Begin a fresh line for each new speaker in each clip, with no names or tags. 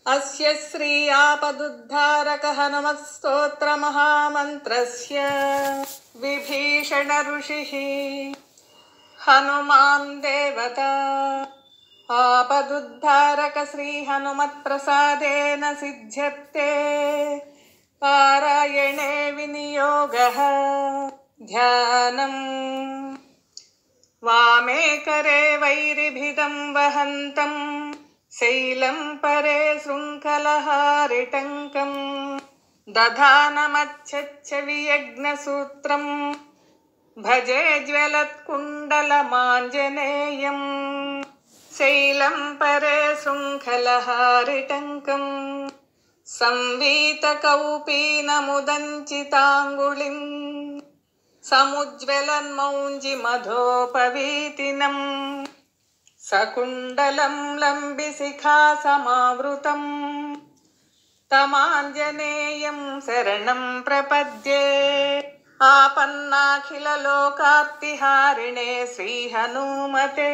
अस्य श्री आपदुद्धारक हनुमत्स्तोत्र महामन्त्रस्य विभीषण ऋषिः हनुमान् देवता आपदुद्धारक श्री हनुमत्प्रसादेन सिद्ध्यते पारायणे विनियोगः ध्यानम् वामे करे वैरिभिदं वहन्तं शैलं परे शृङ्खलहारिटङ्कं दधानमच्छच्च वियज्ञसूत्रं भजे ज्वलत्कुण्डलमाञ्जनेयं शैलं परे शृङ्खलहारिटङ्कं संवीतकौपीनमुदञ्चिताङ्गुलिं समुज्ज्वलन्मौञ्जिमधोपवीतिनम् सकुण्डलं लम्बिशिखा समावृतं तमाञ्जनेयं शरणं प्रपद्ये आपन्नाखिललोकार्तिहारिणे श्रीहनुमते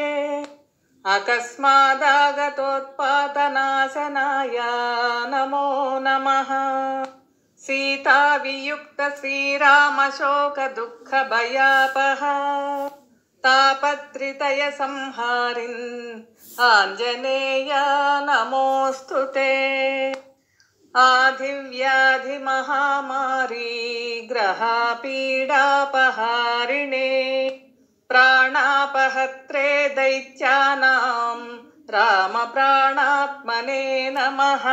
अकस्मादागतोत्पातनाशनाय नमो नमः। सीतावियुक्त श्रीरामशोकदुःखभयापः तापत्रितय संहारिन् आञ्जनेय नमोऽस्तुते। आधिव्याधिमहामारी ग्रहपीडापहारिणे प्राणापहत्रे दैत्यानां रामप्राणात्मने नमः।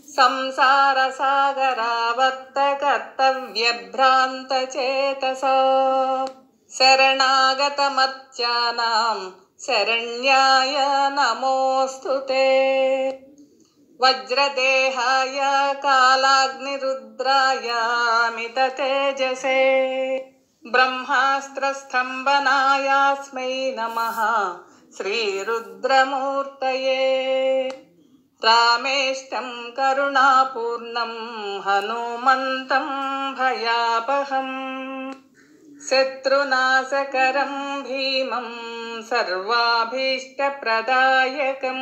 संसारसागरावर्तकर्तव्यभ्रान्तचेतसा शरणागतमर्त्यानां शरण्याय नमोऽस्तुते। वज्रदेहाय कालाग्निरुद्राय मिततेजसे ब्रह्मास्त्रस्तम्भनायास्मै नमः श्रीरुद्रमूर्तये। रामेष्टं करुणापूर्णं हनुमन्तं भयापहम् शत्रुनाशकरं भीमं सर्वाभीष्टप्रदायकं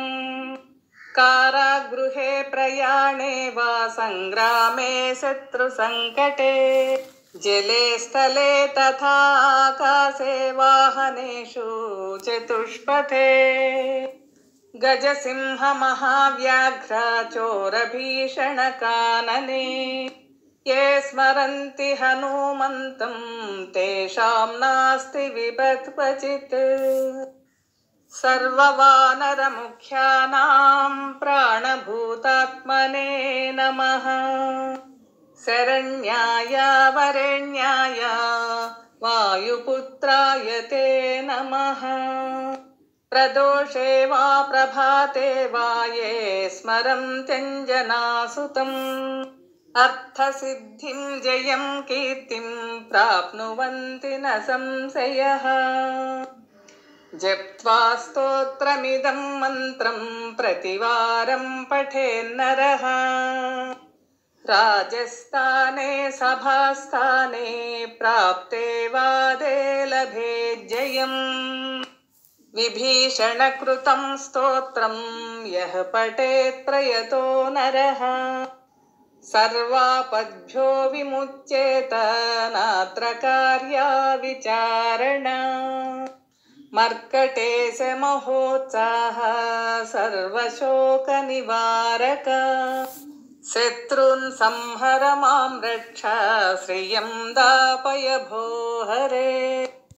कारागृहे प्रयाणे वा संग्रामे शत्रुसङ्कटे जले स्थले तथा आकाशे वाहनेषु चतुष्पथे गजसिंह महाव्याघ्र चोरभीषणकानने ये स्मरन्ति हनुमन्तं तेषां नास्ति विपत् क्वचित्। सर्ववानरमुख्यानां प्राणभूतात्मने नमः। शरण्याय वरेण्याय वायुपुत्राय ते नमः। प्रदोषे वा प्रभाते वा ये स्मरन्त्यञ्जनासुतम् अर्थसिद्धिं जयं कीर्तिं प्राप्नुवन्ति न संशयः। जप्त्वा स्तोत्रमिदं मन्त्रं प्रतिवारं पठेन्नरः राजस्थाने सभास्थाने प्राप्ते वादे लभेज्जयम्। विभीषणकृतं स्तोत्रं यः पठेत् प्रयतो नरः सर्वापद्भ्यो विमुच्येत नात्र कार्या विचारणा। मर्कटेश महोत्साह सर्वशोकनिवारक शत्रून् संहर मां रक्ष श्रियं दापय भो हरे।